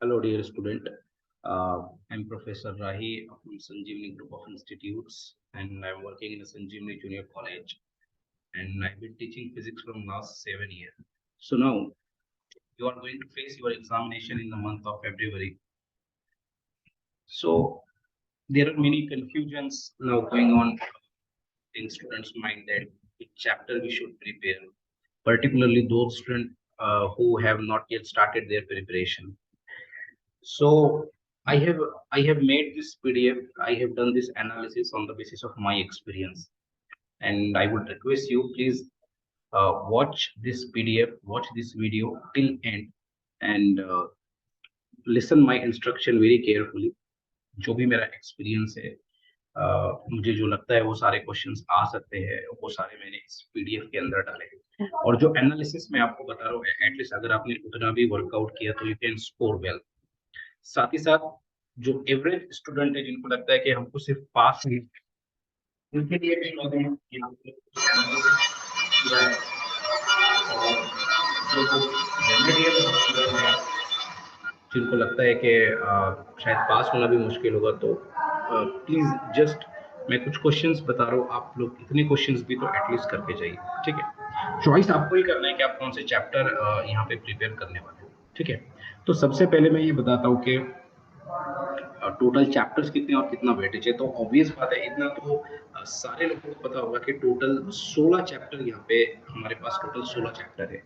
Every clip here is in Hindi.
Hello, dear student. I'm Professor Rahi from Sanjeevani Group of Institutes, and I'm working in a Sanjeevani Junior College. And I've been teaching physics from last 7 years. So now you are going to face your examination in the month of February. So there are many confusions now going on in students' mind that which chapter we should prepare, particularly those students who have not yet started their preparation. So I have I have made this PDF. I have done this analysis on the basis of my experience, and I would request you please watch this PDF, watch this video till end, and listen my instruction very carefully. जो भी मेरा एक्सपीरियंस है, मुझे जो लगता है वो सारे क्वेश्चंस आ सकते हैं, वो सारे मैंने इस पीडीएफ के अंदर डाले हैं। और जो एनालिसिस मैं आपको बता रहा हूँ, एटलीस्ट अगर आपने उतना भी वर्कआउट किया तो यू कैन स्कोर वेल। साथ ही साथ जो एवरेज स्टूडेंट है जिनको लगता है कि हमको सिर्फ पास ही, उनके लिए भी मैंने यहाँ पे किया है। और जो रेमेडियल स्टूडेंट है जिनको लगता है कि शायद पास होना भी मुश्किल होगा, तो प्लीज जस्ट मैं कुछ क्वेश्चंस बता रहा हूँ, आप लोग इतने क्वेश्चंस भी तो एटलीस्ट करके जाइए। ठीक है, चॉइस आपको ही करना है कि आप कौन से चैप्टर यहाँ पे प्रिपेयर करने वाले हैं। ठीक है, तो सबसे पहले मैं ये बताता हूँ कि टोटल चैप्टर्स कितने और कितना वेटेज है। तो ऑब्वियस बात है, इतना तो सारे लोगों को पता होगा कि टोटल 16 चैप्टर यहाँ पे हमारे पास टोटल 16 चैप्टर है।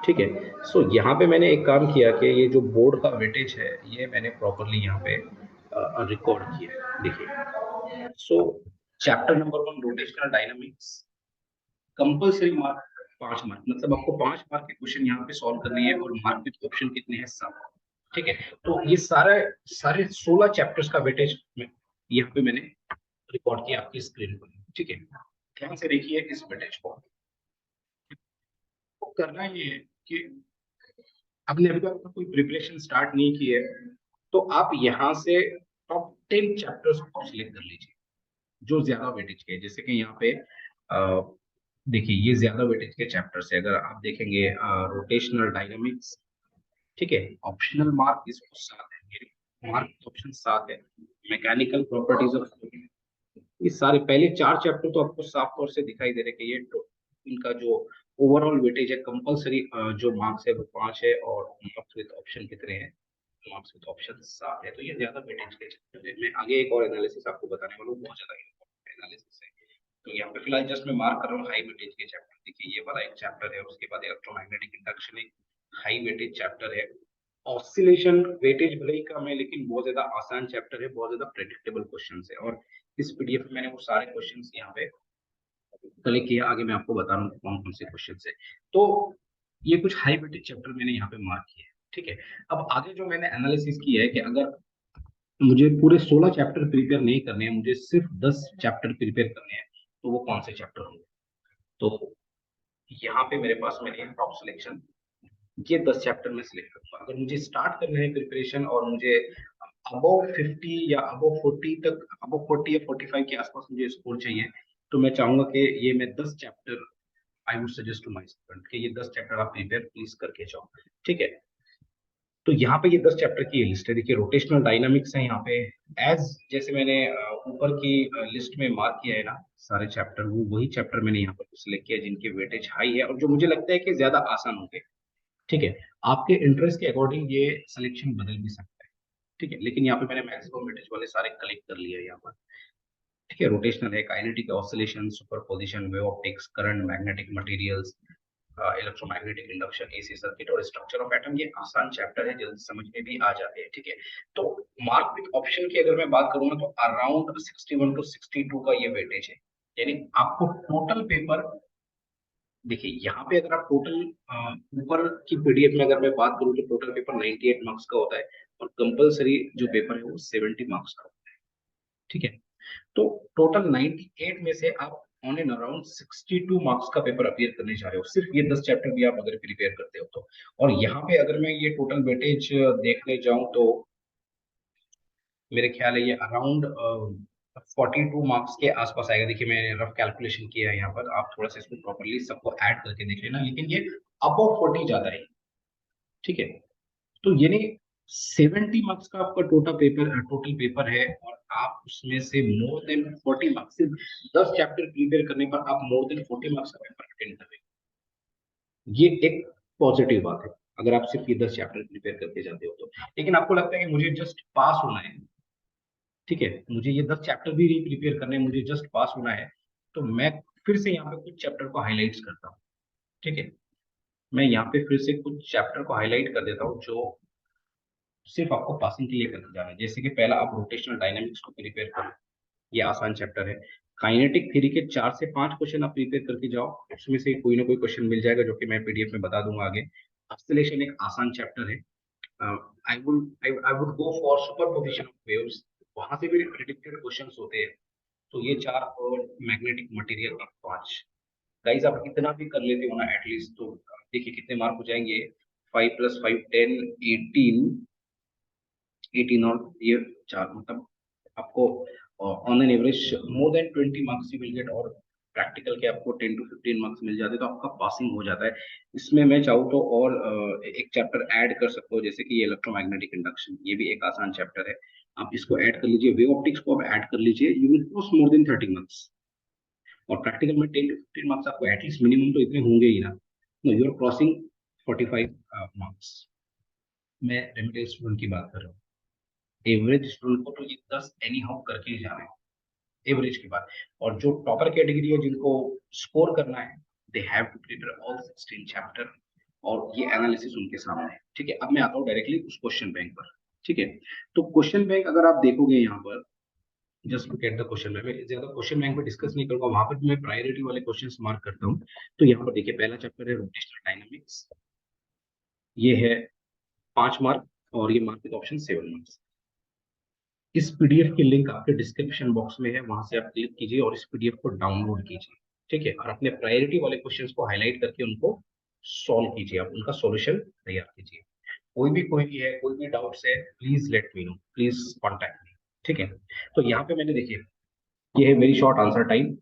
ठीक है, सो यहाँ पे मैंने एक काम किया कि ये जो बोर्ड का वेटेज है ये मैंने प्रॉपरली यहाँ पे रिकॉर्ड किया है। देखिए, सो chapter number 1 rotational dynamics, compulsory mark 5 mark, मतलब आपको 5 मार्क के क्वेश्चन यहाँ पे सॉल्व करने हैं और मार्क विद ऑप्शन कितने हैं, 7। ठीक है, तो ये सारे सारे 16 चैप्टर्स का वेटेज यहाँ पे मैंने रिकॉर्ड किया आपकी स्क्रीन पर। ठीक है, ध्यान से देखिए इस वेटेज को। तो करना ये है कि आपने अभी तक कोई प्रिपरेशन स्टार्ट नहीं की है, तो आप यहाँ से टॉप 10 चैप्टर्स को सिलेक्ट कर लीजिए जो ज्यादा वेटेज के हैं। जैसे कि यहाँ पे देखिए, ये ज्यादा वेटेज के चैप्टर्स है। अगर आप देखेंगे रोटेशनल डायनामिक्स, ठीक है, ऑप्शनल मार्क इसको 7 है, मेरे मार्क ऑप्शन 7 है। मैकेनिकल प्रॉपर्टीज ऑफ, ये सारे पहले 4 चैप्टर तो आपको साफ तौर से दिखाई दे रहे हैं कि ये इनका जो ओवरऑल वेटेज है कंपलसरी जो मार्क्स है वो 5 है, और मार्क्स विद ऑप्शन कितने हैं, मार्क्स विद ऑप्शन 7 है। तो ये ज्यादा वेटेज के चैप्टर है। मैं आगे एक और एनालिसिस आपको बताने वाला हूँ, बहुत ज्यादा इंपॉर्टेंट एनालिसिस है। तो यहाँ पे फिलहाल जस्ट मैं मार्क कर रहा हूँ हाई वेटेज के चैप्टर। देखिए, ये वाला एक चैप्टर है, उसके बाद इलेक्ट्रोमैग्नेटिक इंडक्शन एक हाई वेटेज चैप्टर है। ऑसिलेशन वेटेज भले ही कम है लेकिन बहुत ज्यादा आसान चैप्टर है, बहुत ज्यादा प्रेडिक्टेबल क्वेश्चंस है। और इस पीडीएफ में मैंने वो सारे क्वेश्चंस यहाँ पे कलेक्ट किया, आगे मैं आपको बता रहा हूँ कौन कौन से क्वेश्चंस है। तो ये कुछ हाई वेटेज चैप्टर मैंने यहाँ पे मार्क किए हैं। ठीक है, अब आगे जो मैंने एनालिसिस किया है कि अगर मुझे पूरे 16 चैप्टर प्रिपेयर नहीं करने हैं, मुझे सिर्फ 10 चैप्टर प्रिपेयर करने हैं, तो वो कौन से चैप्टर होंगे। तो यहाँ पे मेरे पास मैंने टॉप सिलेक्शन, ये 10 चैप्टर में सिलेक्ट करूंगा। अगर मुझे स्टार्ट करना है प्रिपरेशन और मुझे अबव 50 या अबव 40 तक, अबव 40 या 45 के आसपास मुझे स्कोर चाहिए, तो मैं चाहूंगा कि ये मैं 10 chapter, I would suggest to my student कि ये 10 चैप्टर आप प्रिपेयर प्लीज करके जाओ। ठीक है, तो यहाँ पे ये 10 चैप्टर की लिस्ट है। देखिए, रोटेशनल डायनामिक्स है यहाँ पे, एज जैसे मैंने ऊपर की लिस्ट में मार्क किया है ना सारे चैप्टर, वो वही चैप्टर मैंने यहाँ पर सिलेक्ट किया जिनके वेटेज हाई है और जो मुझे लगता है कि ज्यादा आसान होंगे। ठीक है, आपके इंटरेस्ट के अकॉर्डिंग ये सिलेक्शन बदल भी सकता है। ठीक है, लेकिन यहाँ पे मैंने मैक्सिमम वेटेज वाले सारे कलेक्ट कर लिए यहाँ पर। ठीक है, रोटेशनल है, kinetic oscillation, superposition, wave optics, current, magnetic materials, electromagnetic induction, AC circuit और स्ट्रक्चर ऑफ एटम। ये आसान चैप्टर है, जल्दी समझ में भी आ जाते हैं। ठीक है, तो मार्क विद ऑप्शन की अगर मैं बात करूँ ना, तो अराउंड 61 टू 62 का ये वेटेज है। यानी आपको टोटल पेपर, देखिए यहाँ पे अगर आप टोटल ऊपर की पीडीएफ में अगर मैं बात करूँ तो टोटल पेपर 98 मार्क्स का होता है, और कंपलसरी जो पेपर है वो 70 मार्क्स का होता है। ठीक है, तो टोटल 98 में से आप ऑन एन अराउंड 62 मार्क्स का पेपर अपीयर करने जा रहे हो, सिर्फ ये 10 चैप्टर भी आप अगर प्रिपेयर करते हो तो। और यहाँ पे अगर मैं ये टोटल वेटेज देखने जाऊं तो मेरे ख्याल है ये अराउंड 42 मार्क्स के आसपास आएगा। देखिए, मैंने रफ कैलकुलेशन किया है यहाँ पर, आप थोड़ा सा इसको प्रॉपरली सबको ऐड करके देख लेना, लेकिन ये अबव 40 जाता है। ठीक है, तो ये नहीं, 70 मार्क्स का आपका टोटल पेपर है, और आप उसमें से मोर देन 40 मार्क्स, सिर्फ 10 चैप्टर प्रिपेयर करने पर आप मोर देन 40 मार्क्स का पेपर अटेंड कर रहे हैं। ये एक पॉजिटिव बात है, अगर आप सिर्फ ये 10 चैप्टर प्रिपेयर करके जाते हो तो। लेकिन आपको लगता है कि मुझे जस्ट पास होना है, ठीक है, मुझे ये 10 चैप्टर भी नहीं प्रिपेयर करने हैं, मुझे जस्ट पास होना है, तो मैं फिर से यहाँ पे कुछ चैप्टर को हाईलाइट्स करता हूँ, ठीक है। मैं यहाँ पे फिर से कुछ चैप्टर को हाईलाइट कर देता हूँ जो सिर्फ आपको पासिंग के लिए करके जाना है। जैसे कि पहला आप रोटेशनल डायनामिक्स को प्रिपेयर करो, ये आसान चैप्टर है। काइनेटिक थ्योरी के 4 से 5 क्वेश्चन आप प्रिपेयर करके जाओ, उसमें से कोई ना कोई क्वेश्चन मिल जाएगा जो कि मैं पीडीएफ में बता दूंगा आगे। ऑस्सिलेशन एक आसान चैप्टर है। I would go for superposition of waves, वहां से भी प्रिडिक्टेड क्वेश्चंस होते हैं। तो ये 4, और मैग्नेटिक मटेरियल का 5। गाइस आप इतना भी कर लेते हो ना एटलीस्ट, तो देखिए कितने मार्क हो जाएंगे। 5 + 5 10, 18, 18 और ये 4, मतलब आपको on an average more than 20 marks you will get, और प्रैक्टिकल के आपको 10 to 15 मार्क्स मिल जाते हैं, तो आपका पासिंग हो जाता है। इसमें मैं चाहूँ तो और एक चैप्टर ऐड कर सकता हूँ, जैसे कि ये इलेक्ट्रोमैग्नेटिक इंडक्शन, ये भी एक आसान चैप्टर है। आप इसको ऐड कर लीजिए, वेव ऑप्टिक्स को आप ऐड कर लीजिए, you will cross more than 30 marks. और प्रैक्टिकल में 10 to 15 मार्क्स आपको एटलीस्ट मिनिमम तो इतने होंगे ही ना। No, you are crossing 45 marks. मैं रेमिडियल स्टूडेंट की बात कर रहा हूँ। एवरेज स्टूडेंट को तो ये 10 एनी हाउ करके ही जाना है, एवरेज की बात। और जो टॉपर कैटेगरी है, जिनको स्कोर करना है, they have to prepare all 16 chapter, और ये एनालिसिस उनके सामने है, ठीक है। अब मैं आता हूँ डायरेक्टली उस क्वेश्चन बैंक पर, ठीक है। तो क्वेश्चन बैंक अगर आप देखोगे यहाँ पर, just look at the question bank, मैं ज्यादा क्वेश्चन बैंक पे डिस्कस नहीं करूंगा, वहां पर भी मैं प्रायोरिटी वाले क्वेश्चंस मार्क करता हूँ। तो यहाँ पर देखिए पहला चैप्टर है रोटेशनल डायनामिक्स, ये है 5 मार्क, और ये मार्क विद ऑप्शन 7 मार्क्स। इस पीडीएफ की लिंक आपके डिस्क्रिप्शन बॉक्स में है, वहां से आप क्लिक कीजिए और इस पीडीएफ को डाउनलोड कीजिए, ठीक है। और अपने प्रायोरिटी वाले क्वेश्चंस को हाईलाइट करके उनको सॉल्व कीजिए, आप उनका सॉल्यूशन तैयार कीजिए। कोई भी है, कोई भी डाउट्स है, please let me no, please contact me, ठीक है। तो यहाँ पे मैंने देखिए, ये है मेरी शॉर्ट आंसर टाइम।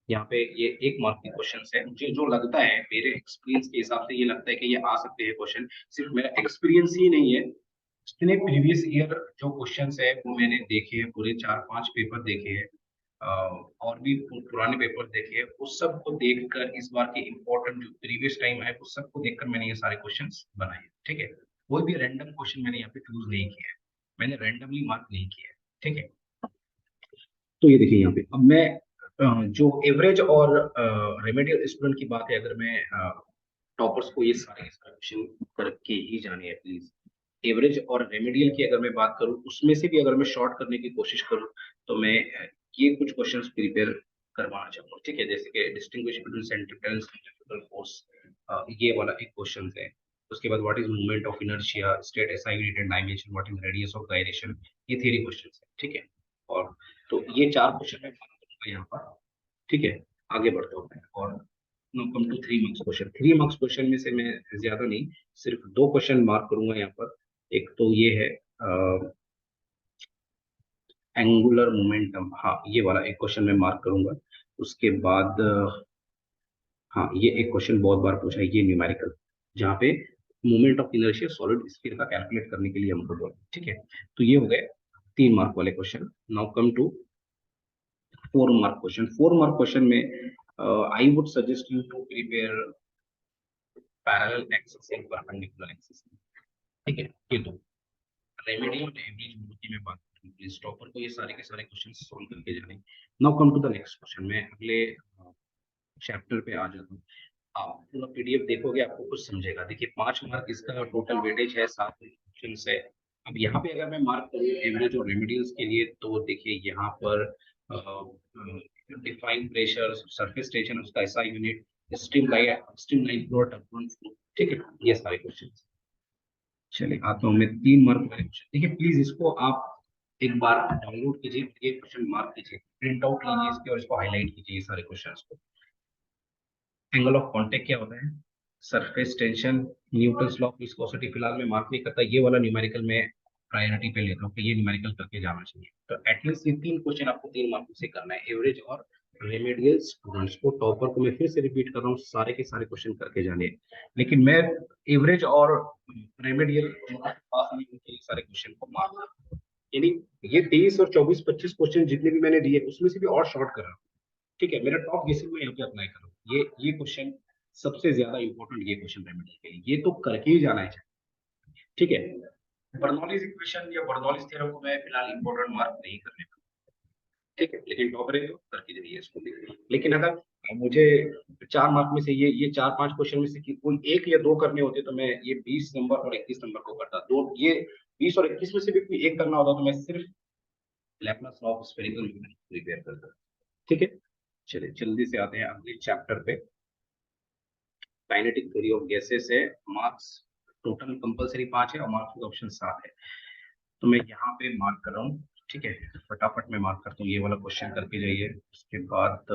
यहाँ पे ये 1 मार्क के क्वेश्चन है, मुझे जो लगता है, मेरे एक्सपीरियंस के हिसाब से ये लगता है कि ये आ सकते हैं क्वेश्चन। सिर्फ मेरा एक्सपीरियंस ही नहीं है, जितने प्रीवियस ईयर जो क्वेश्चंस है वो मैंने देखे हैं, पूरे 4-5 पेपर देखे हैं, और भी पुराने पेपर देखे हैं, उस सब को देखकर इस बार के इम्पोर्टेंट जो प्रीवियस टाइम है उस सब को देखकर मैंने ये सारे क्वेश्चंस बनाए हैं, ठीक है। कोई भी रैंडम क्वेश्चन मैंने यहाँ पे चूज नहीं किया है, मैंने रैंडमली मार्क नहीं किया है, ठीक है। तो ये देखिए यहाँ पे, अब मैं जो एवरेज और रेमेडियल स्टूडेंट की बात है, अगर मैं टॉपर्स को ये सारे क्वेश्चन करके ही जाने हैं प्लीज। एवरेज और रेमेडियल की अगर मैं बात करूं, उसमें से भी अगर मैं शॉर्ट करने की कोशिश करूं, तो मैं ये कुछ क्वेश्चंस प्रिपेयर करवाना चाहूंगा, ठीक है। जैसे कि distinguish between centripetal centrifugal force, ये वाला एक क्वेश्चन है। उसके बाद what is movement of inertia, state SI unit and dimension, what is radius of gyration, ये थ्योरी क्वेश्चन है, ठीक है। और तो ये 4 क्वेश्चन मैं बात करूंगा यहाँ पर, ठीक है। आगे बढ़ता हूँ मैं, और no come to 3 marks question. 3 marks question में से मैं ज्यादा नहीं, सिर्फ 2 क्वेश्चन मार्क करूंगा यहाँ पर। एक तो ये है एंगुलर मोमेंटम, हाँ ये वाला एक क्वेश्चन मैं मार्क करूंगा। उसके बाद हाँ, ये एक क्वेश्चन बहुत बार पूछा है, ये न्यूमेरिकल, जहाँ पे moment of inertia solid sphere का कैलकुलेट करने के लिए हमको बोला, ठीक है। तो ये हो गए 3 मार्क वाले question. Now come to 4 mark question. 4 mark question में I would suggest you to prepare parallel axis and perpendicular axis, ठीक है। ये दो रेमेडी और एवरेज मोड की मैं बात करूँ, प्लीज टॉपर को ये सारे के सारे क्वेश्चन सॉल्व करके जाने। Now come to the next question, मैं अगले चैप्टर पे आ जाता हूँ। आप पूरा पीडीएफ देखोगे आपको कुछ समझेगा। देखिए 5 मार्क इसका टोटल वेटेज है, 7 क्वेश्चन है। अब यहाँ पे अगर मैं मार्क करूँ एवरेज और रेमेडियल्स के लिए, तो देखिए यहाँ पर डिफाइन प्रेशर, सरफेस टेंशन, उसका ऐसा unit, streamline flow, turbulent flow, ठीक है। ये सारे क्वेश्चन। चलिए आता हूँ मैं 3 मार्क वाले क्वेश्चन। देखिए प्लीज इसको आप एक बार डाउनलोड कीजिए, एक क्वेश्चन मार्क कीजिए, प्रिंट आउट लीजिए इसके, और इसको हाईलाइट कीजिए ये सारे क्वेश्चन को। एंगल ऑफ कांटेक्ट क्या होता है, surface tension, Newton's law of viscosity फिलहाल मैं मार्क नहीं करता, ये वाला न्यूमेरिकल में प्रायोरिटी पे लेता हूँ कि ये न्यूमेरिकल करके जाना चाहिए। तो एटलीस्ट ये 3 क्वेश्चन आपको 3 मार्क से करना है, एवरेज और रेमेडियल स्टूडेंट्स को, टॉपर को मैं फिर से रिपीट कर रहा हूँ, सारे के सारे क्वेश्चन करके जाने हैं। लेकिन मैं एवरेज और रेमेडियल पास नहीं होंगे ये सारे क्वेश्चन को मार्क, यानी ये 23 और 24 25 क्वेश्चन जितने भी मैंने दिए उसमें से भी और शॉर्ट कर रहा हूँ। ठीक है, मेरा टॉप गेसिंग में यहाँ पे अप्लाई कर रहा हूँ। ये क्वेश्चन सबसे ज्यादा इंपॉर्टेंट, ये क्वेश्चन रेमेडियल के लिए ये तो करके ही जाना है। ठीक है, बर्नौलीज इक्वेशन या बर्नौलीज थ्योरम को मैं फिलहाल इंपॉर्टेंट मार्क नहीं करने का। ठीक है, लेकिन टॉप रहे तो करके जाइए इसको भी। लेकिन अगर मुझे 4 मार्क में से ये 4-5 क्वेश्चन में से कोई एक या दो करने होते तो मैं ये 20 नंबर और 21 नंबर को करता। दो ये 20 और 21 में से भी कोई एक करना होता तो मैं सिर्फ Laplace law of spherical mechanics prepare करता। ठीक है, चलिए जल्दी से आते हैं अगले चैप्टर पे। काइनेटिक थ्योरी ऑफ गैसेस है, मार्क्स टोटल कंपलसरी 5 है और मार्क्स ऑप्शन 7 है। तो मैं यहाँ पे मार्क कर रहा हूँ। ठीक है, फटाफट मैं मार्क करता हूँ, ये वाला क्वेश्चन करके जाइए। उसके बाद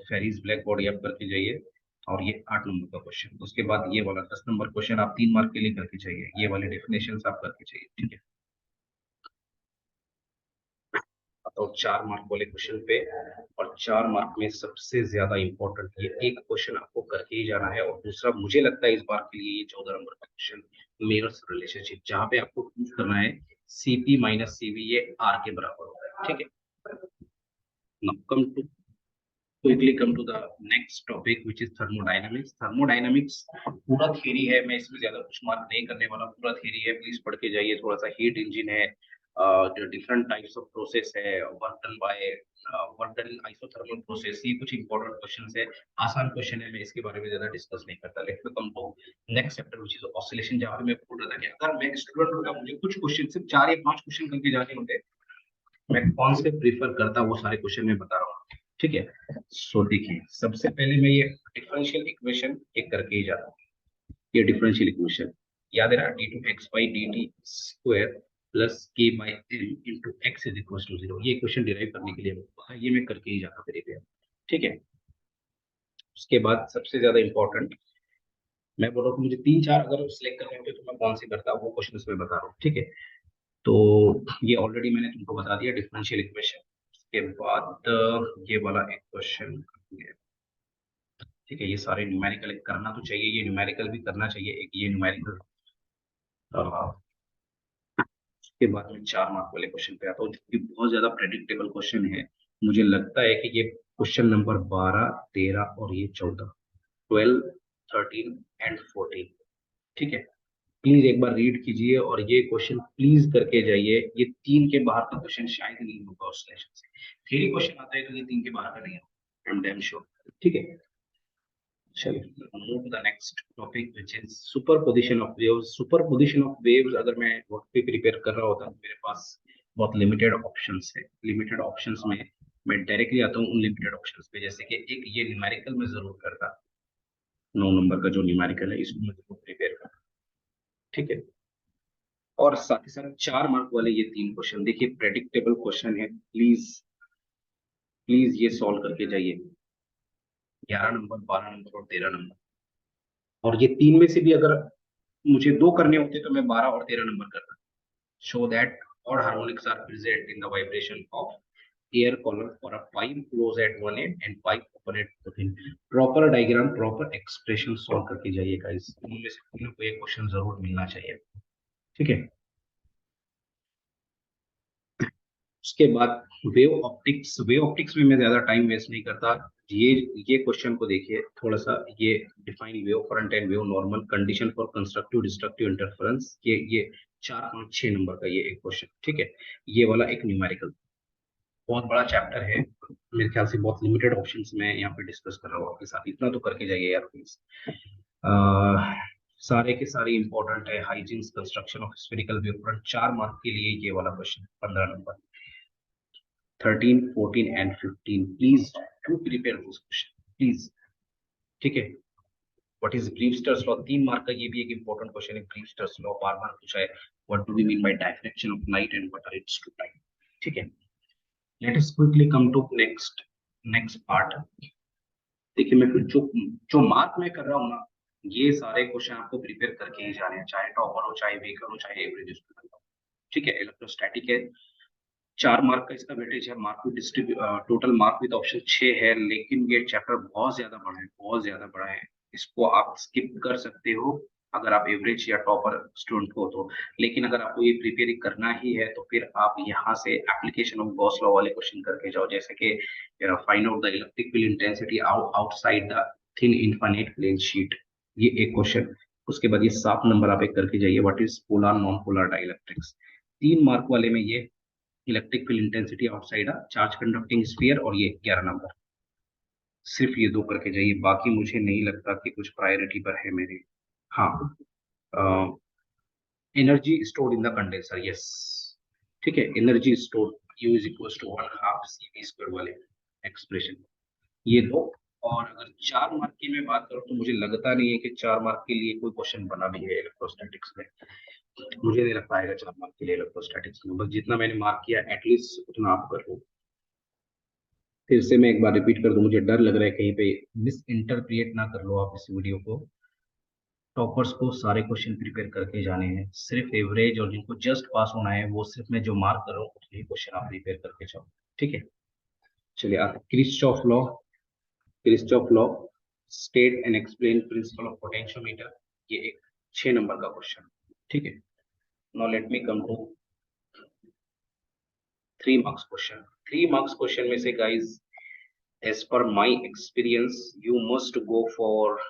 फेरिस ब्लैक बॉडी आप करके जाइए, और ये 8 नंबर का क्वेश्चन। उसके बाद ये वाला 10 नंबर क्वेश्चन आप 3 मार्क के लिए करके चाहिए, ये वाले डेफिनेशन आप करके चाहिए। ठीक है, तो 4 मार्क वाले क्वेश्चन पे, और 4 मार्क में सबसे ज्यादा इंपॉर्टेंट ये एक क्वेश्चन आपको करके ही जाना है। और दूसरा मुझे लगता है इस बार के लिए ये 14 नंबर का क्वेश्चन, मेयर्स रिलेशनशिप, जहां पे आपको प्रूव करना है सीपी माइनस सीवी ये आर के बराबर होता है। ठीक है, now quickly come to the next topic which is thermodynamics। thermodynamics पूरा थ्योरी है, मैं इसमें ज्यादा कुछ मार्क नहीं करने वाला, पूरा थ्योरी है, प्लीज पढ़ के जाइए। थोड़ा सा हीट इंजन है, जो डिफरेंट टाइप्स ऑफ प्रोसेस है, work done by work done isothermal process, ये कुछ इंपॉर्टेंट क्वेश्चंस है। आसान क्वेश्चन है, मैं इसके बारे में ज्यादा डिस्कस नहीं करता। Let's come to next chapter which is oscillation, जहां पे मैं बोल रहा था कि अगर मैं स्टूडेंट होता, मुझे कुछ क्वेश्चन सिर्फ 4 या 5 क्वेश्चन करके जाने होते, मैं कौन से प्रीफर करता वो सारे क्वेश्चन में बता रहा हूँ। ठीक है, सो देखिए सबसे पहले मैं ये डिफरेंशियल इक्वेशन एक करके ही जाता हूँ। ये डिफरेंशियल इक्वेशन याद है ना, d two x by d t square plus k by n into x is equal to 0, ये इक्वेशन डिराइव करने के लिए ये मैं करके ही जाता मेरे। ठीक है, उसके बाद सबसे ज्यादा इंपॉर्टेंट, मैं बोल रहा हूँ मुझे 3-4 अगर सिलेक्ट करने होते तो मैं कौन से करता वो क्वेश्चन इसमें बता रहा हूँ। ठीक है, तो ये ऑलरेडी मैंने तुमको बता दिया डिफरेंशियल इक्वेशन। उसके बाद ये वाला एक क्वेश्चन, ठीक है, ये सारे न्यूमेरिकल करना तो चाहिए, ये न्यूमेरिकल भी करना चाहिए एक, ये न्यूमेरिकल। उसके बाद में 4 मार्क वाले क्वेश्चन पे आता हूँ जो कि बहुत ज्यादा प्रेडिक्टेबल क्वेश्चन है। मुझे लगता है कि ये क्वेश्चन नंबर 12, 13 और ये 14, 12, 13 एंड 14। ठीक है, प्लीज एक बार रीड कीजिए और ये क्वेश्चन प्लीज करके जाइए। ये 3 के बाहर का क्वेश्चन शायद नहीं होगा उस सेशन से। थ्योरी क्वेश्चन आता है तो ये 3 के बाहर का नहीं होगा, आई एम डैम श्योर। ठीक है, चलिए move to the next topic which is superposition of waves. Superposition of waves अगर मैं वक्त पे प्रिपेयर कर रहा होता तो मेरे पास बहुत लिमिटेड ऑप्शंस है। लिमिटेड ऑप्शंस में मैं डायरेक्टली आता हूँ उन लिमिटेड ऑप्शंस पे, जैसे कि एक ये न्यूमेरिकल में जरूर करता, 9 नंबर का जो न्यूमेरिकल है इसको मैं जरूर प्रिपेयर करता। ठीक है, और साथ ही साथ 4 मार्क वाले ये 3 क्वेश्चन देखिए, प्रेडिक्टेबल क्वेश्चन है, प्लीज प्लीज ये सॉल्व करके जाइए। 11 नंबर, 12 नंबर और 13 नंबर, और ये 3 में से भी अगर मुझे 2 करने होते तो मैं 12 और 13 नंबर करता। Show that odd harmonics are present in the vibration of air column for a pipe close at one end and pipe open at both end. Proper diagram, proper expression solve करके जाइएगा, इस इनमें से तीनों को एक क्वेश्चन जरूर मिलना चाहिए। ठीक है, उसके बाद वेव ऑप्टिक्स में मैं ज्यादा टाइम वेस्ट नहीं करता। ये ये क्वेश्चन को देखिए थोड़ा सा, ये define wave front end wave normal condition for constructive destructive interference, ये 4, 5, 6 नंबर का ये एक क्वेश्चन। ठीक है, ये वाला एक न्यूमेरिकल, बहुत बड़ा चैप्टर है, मेरे ख्याल से बहुत लिमिटेड ऑप्शंस में यहाँ पे डिस्कस कर रहा हूँ आपके साथ, इतना तो करके जाइए यार प्लीज। सारे के सारे इंपॉर्टेंट है। Huygens construction of spherical wave front, 4 mark के लिए ये वाला question, 15 number, 13, 14 and 15, please to prepare this question please. ठीक है, what is Brewster's law, 3 mark का ये भी एक इंपॉर्टेंट क्वेश्चन है। ब्रीवस्टर्स लॉ बार बार पूछा है, what do we mean by diffraction of light and what are its two time. ठीक है, let us quickly come to next next part. देखिए मैं जो जो मार्क मैं कर रहा हूँ ना, ये सारे क्वेश्चन आपको प्रिपेयर करके ही जाने हैं, चाहे टॉपर हो, चाहे वीकर हो, चाहे एवरेज स्टूडेंट हो। ठीक है, इलेक्ट्रोस्टैटिक है, 4 मार्क का इसका वेटेज है। Mark with distribute total mark with option 6 है, लेकिन ये चैप्टर बहुत ज्यादा बड़ा है, बहुत ज्यादा बड़ा है। इसको आप स्किप कर सकते हो अगर आप एवरेज या टॉपर स्टूडेंट हो तो। लेकिन अगर आपको ये प्रिपेयर करना ही है तो फिर आप यहाँ से एप्लीकेशन ऑफ गॉस लॉ वाले क्वेश्चन करके जाओ, जैसे कि find out the electric field intensity outside the thin infinite plane sheet, ये एक क्वेश्चन। उसके बाद ये 7 नंबर आप एक करके जाइए, what is polar non polar dielectrics. 3 mark वाले में ये electric field intensity outside a charge conducting sphere, और ये 11 नंबर। सिर्फ ये 2 करके जाइए, बाकी मुझे नहीं लगता कि कुछ प्रायोरिटी पर है मेरे। हाँ, energy stored in the condenser, yes, ठीक है। Energy stored u is equal to 1/2 CV square वाले एक्सप्रेशन, ये दो। और अगर 4 मार्क की मैं बात करूं तो मुझे लगता नहीं है कि 4 मार्क के लिए कोई क्वेश्चन बना भी है इलेक्ट्रोस्टैटिक्स में। मुझे नहीं लगता आएगा 4 मार्क के लिए इलेक्ट्रोस्टैटिक्स में। बस जितना मैंने मार्क किया एटलीस्ट उतना आप कर लो। फिर से मैं एक बार रिपीट कर दूं, मुझे डर लग रहा है कहीं पे मिस इंटरप्रिएट ना कर लो आप इस वीडियो को। टॉपर्स को सारे क्वेश्चन प्रिपेयर करके जाने हैं, सिर्फ एवरेज और जिनको जस्ट पास होना है वो सिर्फ मैं जो मार्क कर रहा हूँ उतने क्वेश्चन आप प्रिपेयर करके जाओ, ठीक है। चलिए आप Kirchhoff law, Kirchhoff law state and explain principle of potentiometer, ये एक 6 नंबर का क्वेश्चन, ठीक है। Now let me come to 3 marks question. 3 marks question में से guys, as per my experience you must go for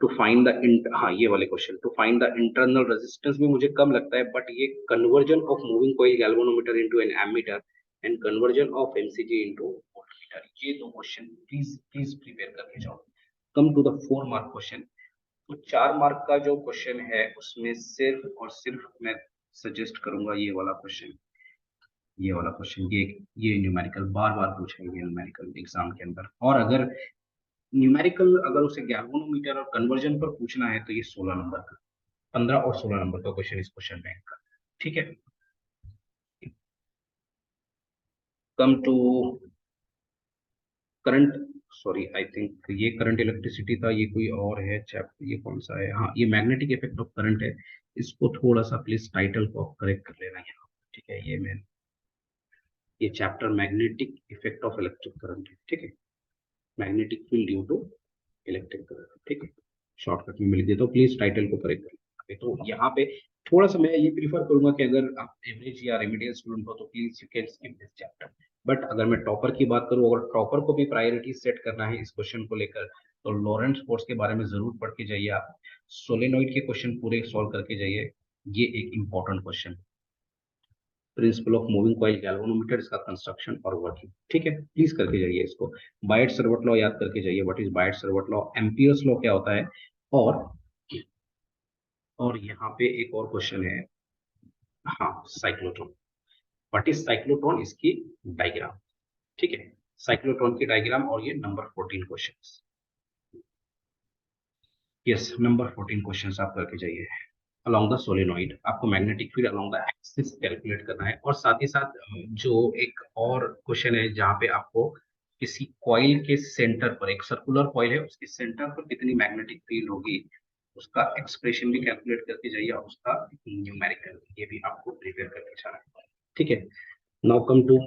to find the, हाँ ये वाले question, to find the internal resistance में मुझे कम लगता है, बट ये conversion of moving coil galvanometer into an ammeter and conversion of MCG into voltmeter, ये 2 क्वेश्चन प्लीज प्लीज प्रिपेयर करके जाओ। Come to the 4 mark question. तो 4 मार्क का जो क्वेश्चन है उसमें सिर्फ और सिर्फ मैं सजेस्ट करूंगा ये वाला क्वेश्चन, ये वाला क्वेश्चन, ये न्यूमेरिकल बार बार पूछेंगे न्यूमेरिकल एग्जाम के अंदर। और अगर न्यूमेरिकल अगर उसे गैल्वेनोमीटर और कन्वर्जन पर पूछना है तो ये 16 नंबर का, 15 और 16 नंबर का क्वेश्चन इस क्वेश्चन बैंक का, ठीक है। Come to current, sorry I think ये करंट इलेक्ट्रिसिटी था, ये कोई और है चैप्टर, ये कौन सा है, हाँ ये मैग्नेटिक इफेक्ट ऑफ करंट है। इसको थोड़ा सा प्लीज टाइटल को करेक्ट कर लेना यहाँ, ठीक है। ये chapter magnetic effect of electric current है, ठीक है। Magnetic field due to electric current, ठीक है। शॉर्टकट में मिल देता हूँ, प्लीज टाइटल को करेक्ट करें। तो यहाँ पे थोड़ा सा मैं ये प्रीफर करूंगा कि अगर आप एवरेज या रेमिडियल स्टूडेंट हो तो please you can skip this chapter. But अगर मैं टॉपर की बात करूँ, अगर टॉपर को भी प्रायोरिटी सेट करना है इस क्वेश्चन को लेकर, तो लॉरेंट्ज फोर्स के बारे में जरूर पढ़ के जाइए आप। सोलेनोइड के क्वेश्चन पूरे सॉल्व करके जाइए, ये एक important question. Principle of moving coil galvanometer, इसका कंस्ट्रक्शन और वर्किंग, ठीक है, प्लीज करके जाइए इसको। बायट सर्वट लॉ याद करके जाइए, what is Biot Savart law, Ampere's law क्या होता है। और यहाँ पे एक और क्वेश्चन है, हाँ साइक्लोट्रॉन, व्हाट इज साइक्लोट्रॉन, इसकी डायग्राम, ठीक है। साइक्लोट्रॉन की डायग्राम, और ये number 14 question, yes number 14 question आप करके जाइए। अलोंग द सोलेनोइड आपको magnetic field along the axis calculate करना है, और साथ ही साथ जो एक और क्वेश्चन है जहाँ पे आपको किसी कॉइल के सेंटर पर, एक सर्कुलर कॉइल है उसके सेंटर पर कितनी मैग्नेटिक फील्ड होगी, उसका एक्सप्रेशन भी कैलकुलेट करके जाइए, और उसका न्यूमेरिकल ये भी आपको प्रिपेयर करके जाना है, ठीक है। Now come to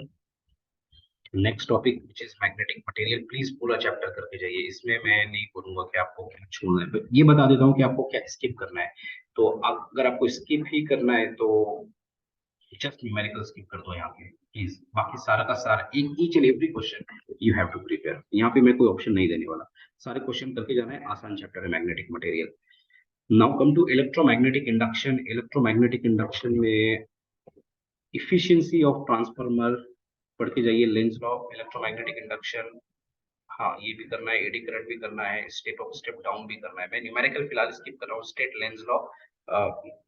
next topic which is magnetic material, please पूरा चैप्टर करके जाइए। इसमें मैं नहीं बोलूंगा कि आपको क्या छोड़ना है, ये बता देता हूँ कि आपको क्या स्किप करना है। तो अगर आपको स्किप ही करना है तो जस्ट न्यूमेरिकल स्किप कर दो यहाँ पे प्लीज, बाकी सारा का सारा एक each and every question you have to prepare. यहाँ पे मैं कोई ऑप्शन नहीं देने वाला, सारे क्वेश्चन करके जाना है, आसान चैप्टर है magnetic material. Now come to electromagnetic induction. Electromagnetic induction में इफिशियंसी ऑफ ट्रांसफार्मर पढ़ के जाइए, लेंज लॉ, इलेक्ट्रोमैग्नेटिक इंडक्शन, हाँ ये भी करना है, एडी करंट भी करना है, स्टेप अप स्टेप डाउन भी करना है। मैं न्यूमेरिकल फिलहाल स्किप कर रहा हूँ, state Lenz law,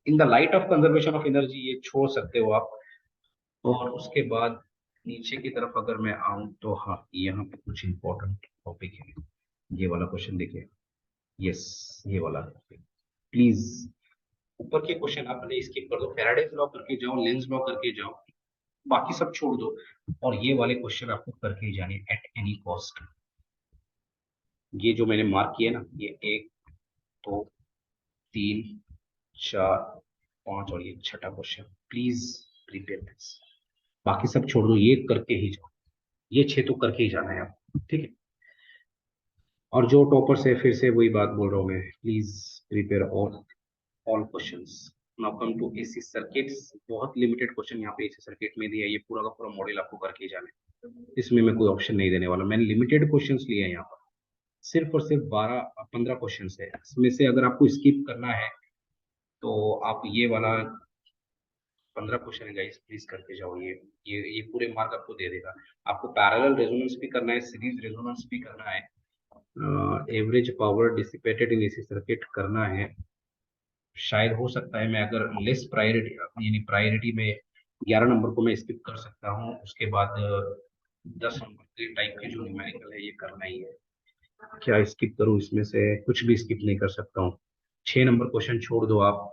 in the light of conservation of energy ये छोड़ सकते हो आप। और उसके बाद नीचे की तरफ अगर मैं आऊं तो हाँ यहाँ पे कुछ इंपॉर्टेंट टॉपिक है, ये वाला क्वेश्चन देखिए, यस ये वाला प्लीज, ऊपर के क्वेश्चन आपने स्किप कर दो, फैराडेज लॉ करके जाओ, लेंज लॉ करके जाओ, बाकी सब छोड़ दो, और ये वाले क्वेश्चन आपको करके ही जाने एट एनी कॉस्ट। ये जो मैंने मार्क किया ना, ये 1 2 3 4 5 और ये छठा क्वेश्चन, प्लीज प्रिपेयर दिस। बाकी सब छोड़ दो, ये करके ही जाओ, ये 6 तो करके ही जाना है आपको, ठीक है। और जो टॉपर्स है, फिर से वही बात बोल रहा हूँ मैं, please prepare all questions. Now come to AC circuits, बहुत लिमिटेड क्वेश्चन यहाँ पे एसी सर्किट में दिया है, ये पूरा का पूरा मॉडल आपको करके ही जाना है, इसमें मैं कोई ऑप्शन नहीं देने वाला, मैंने लिमिटेड क्वेश्चंस लिए हैं यहाँ पर, सिर्फ और सिर्फ 12-15 क्वेश्चंस है, इसमें से अगर आपको स्किप करना है तो आप ये वाला 15 क्वेश्चन है गाइस, प्लीज करके जाओ, ये पूरे मार्क आपको दे देगा। आपको पैरेलल रेजोनेंस भी करना है, सीरीज रेजोनेंस भी करना है, average power dissipated in AC circuit करना है। शायद हो सकता है मैं अगर लेस प्रायोरिटी, यानी प्रायोरिटी में 11 नंबर को मैं स्किप कर सकता हूँ, उसके बाद 10 नंबर के टाइप के जो न्यूमेरिकल है ये करना ही है। क्या स्किप करूँ इसमें से? कुछ भी स्किप नहीं कर सकता हूँ। 6 नंबर क्वेश्चन छोड़ दो आप,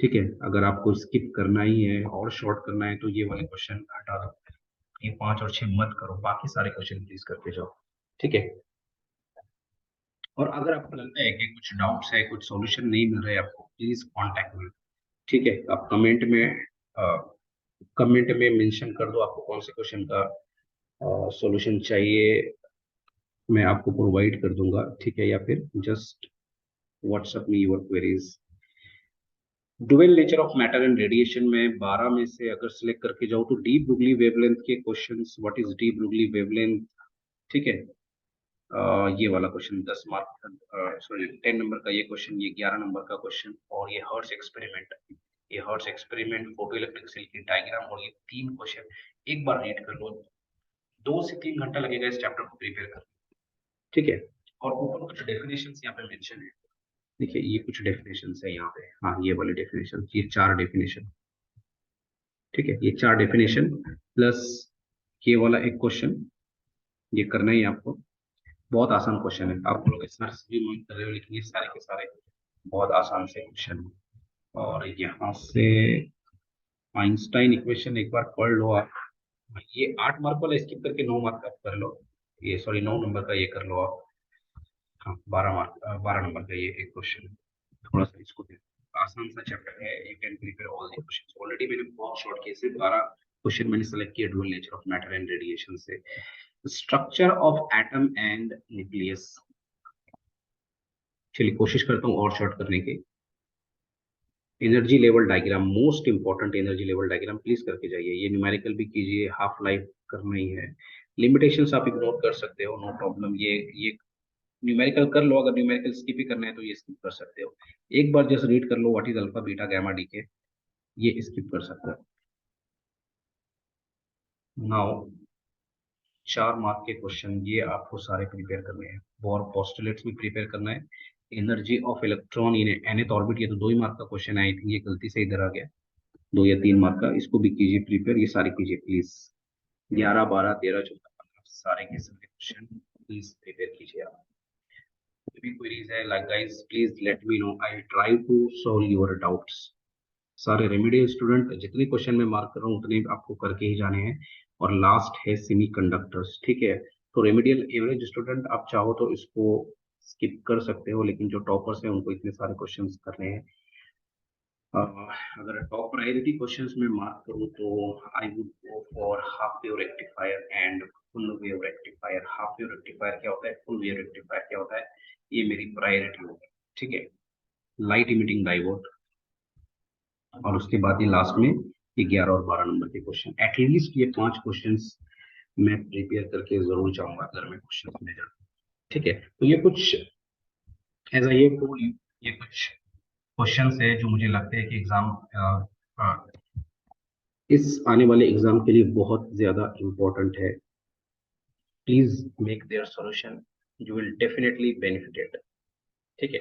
ठीक है। अगर आपको स्किप करना ही है और शॉर्ट करना है तो ये वाले क्वेश्चन हटा दो, ये 5 और 6 मत करो, बाकी सारे क्वेश्चन प्लीज करके जाओ, ठीक है। और अगर आपको लगता है कि कुछ डाउट्स है, कुछ सॉल्यूशन नहीं मिल रहा है आपको, प्लीज कांटेक्ट मी, ठीक है। आप कमेंट में मेंशन कर दो आपको कौन से क्वेश्चन का सॉल्यूशन चाहिए, मैं आपको प्रोवाइड कर दूंगा, ठीक है। या फिर just WhatsApp me your queries. Dual nature of matter and radiation में 12 में से अगर सिलेक्ट करके जाओ तो डी ब्रुगली वेवलेंथ के questions, what is de Broglie wavelength, ठीक है। ये वाला क्वेश्चन 10 मार्क, सॉरी 10 नंबर का ये क्वेश्चन, ये 11 नंबर का क्वेश्चन, और ये हर्ट्ज एक्सपेरिमेंट, ये Hertz experiment, photo electric cell की डायग्राम, और ये 3 क्वेश्चन एक बार रीड कर लो, 2 से 3 घंटा लगेगा इस चैप्टर को प्रिपेयर करने, ठीक है। और ऊपर कुछ डेफिनेशन यहाँ पे मेंशन है, देखिए ये कुछ डेफिनेशन है यहाँ पे, हाँ ये वाले डेफिनेशन, ये 4 डेफिनेशन, ठीक है। ये 4 डेफिनेशन प्लस ये वाला एक क्वेश्चन, ये करना ही है आपको। बहुत आसान क्वेश्चन है, आप लोग स्मैथ्स भी मन कर रहे हो, लेकिन ये सारे के सारे बहुत आसान से क्वेश्चन है। और यहाँ से आइंस्टाइन इक्वेशन एक बार पढ़ लो आप, ये 8 मार्क वाला स्किप करके 9 मार्क का कर लो, ये सॉरी 9 नंबर का ये कर लो आप, हाँ 12 नंबर का ये एक क्वेश्चन है, थोड़ा सा इसको देखो, आसान सा चैप्टर है, you can prepare all the questions. Already मैंने बहुत शॉर्ट किए, सिर्फ 12 क्वेश्चन मैंने सेलेक्ट किया dual nature of matter and radiation से। Structure of atom and nucleus, चलिए कोशिश करता हूँ और शॉर्ट करने की। Energy level diagram, most important energy level diagram please करके जाइए, ये न्यूमेरिकल भी कीजिए, हाफ लाइफ करना ही है। लिमिटेशंस आप इग्नोर कर सकते हो, नो प्रॉब्लम, ये न्यूमेरिकल कर लो, अगर न्यूमेरिकल स्किप ही करना है तो ये स्किप कर सकते हो, एक बार जस्ट रीड कर लो what is alpha beta gamma decay, ये स्किप कर सकते हो। नाउ 4 मार्क के क्वेश्चन ये आपको सारे प्रिपेयर करने हैं, बोर पोस्टुलेट्स भी प्रिपेयर करना है, energy of electron in nth orbit, ये तो 2 ही मार्क का क्वेश्चन है, आई थिंक ये गलती से इधर आ गया, 2 या 3 मार्क का, इसको भी कीजिए प्रिपेयर, ये सारे कीजिए प्लीज, 11 12 13 14 15 सारे के सारे क्वेश्चन प्लीज प्रिपेयर कीजिए आप। कोई भी क्वेरीज है like guys please let me know, I try to solve your doubts. सारे रेमेडियल स्टूडेंट जितने क्वेश्चन मैं मार्क कर रहा हूँ उतने आपको करके ही जाने हैं। और लास्ट है सेमी कंडक्टर्स, ठीक है। तो रेमेडियल एवरेज स्टूडेंट आप चाहो तो इसको स्किप कर सकते हो, लेकिन जो टॉपर्स हैं उनको इतने सारे क्वेश्चंस करने हैं। अगर टॉप प्रायोरिटी क्वेश्चंस में मार्क करूँ तो I would go for half wave rectifier and full wave rectifier. Half wave rectifier क्या होता है, फुल वेव रेक्टिफायर क्या होता है, ये मेरी प्रायोरिटी होगी, ठीक है। लाइट इमिटिंग डायोड, और उसके बाद ये लास्ट में ये 11 और 12 नंबर के क्वेश्चन, एटलीस्ट ये 5 क्वेश्चंस मैं प्रिपेयर करके जरूर जाऊंगा अगर मैं क्वेश्चंस में जाऊँ, ठीक है। तो ये कुछ एज ये टोल यू, ये कुछ क्वेश्चंस है जो मुझे लगते हैं कि इस आने वाले एग्जाम के लिए बहुत ज्यादा इम्पोर्टेंट है। Please make their solution, you will definitely benefited, ठीक है।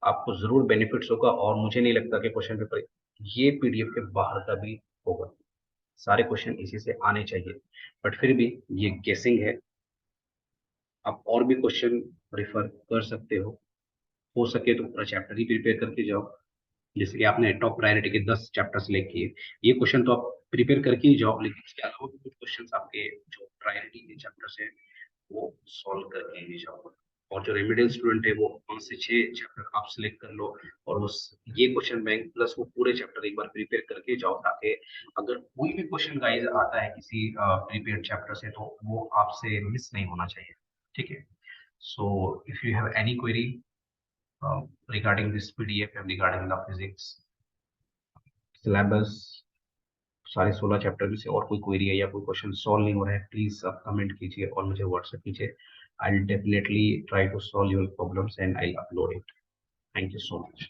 आपको जरूर बेनिफिट्स होगा, और मुझे नहीं लगता कि क्वेश्चन पेपर ये पीडीएफ के बाहर का भी होगा, सारे क्वेश्चन इसी से आने चाहिए, बट फिर भी ये गेसिंग है, आप और भी क्वेश्चन रिफर कर सकते हो सके तो पूरा चैप्टर ही प्रिपेयर करके जाओ, जैसे कि आपने टॉप प्रायोरिटी के 10 चैप्टर सेलेक्ट किए, ये क्वेश्चन तो आप प्रिपेयर करके ही जाओ, लेकिन उसके अलावा भी कुछ क्वेश्चन आपके जो प्रायोरिटी के चैप्टर है वो सॉल्व करके ही जाओ। और जो रेमिडियल स्टूडेंट है वो 5 से 6 चैप्टर आप सिलेक्ट कर लो, और उस ये क्वेश्चन बैंक प्लस वो पूरे चैप्टर एक बार प्रिपेयर करके जाओ, ताकि अगर कोई भी क्वेश्चन गाइस आता है किसी प्रीपेड चैप्टर से तो वो आपसे मिस नहीं होना चाहिए, ठीक है। So if you have any query regarding this PDF and regarding the physics syllabus सारे 16 चैप्टर में से और कोई क्वेरी है या कोई क्वेश्चन सॉल्व नहीं हो रहा है, प्लीज आप कमेंट कीजिए और मुझे व्हाट्सएप कीजिए। I will definitely try to solve your problems and I upload it. Thank you so much.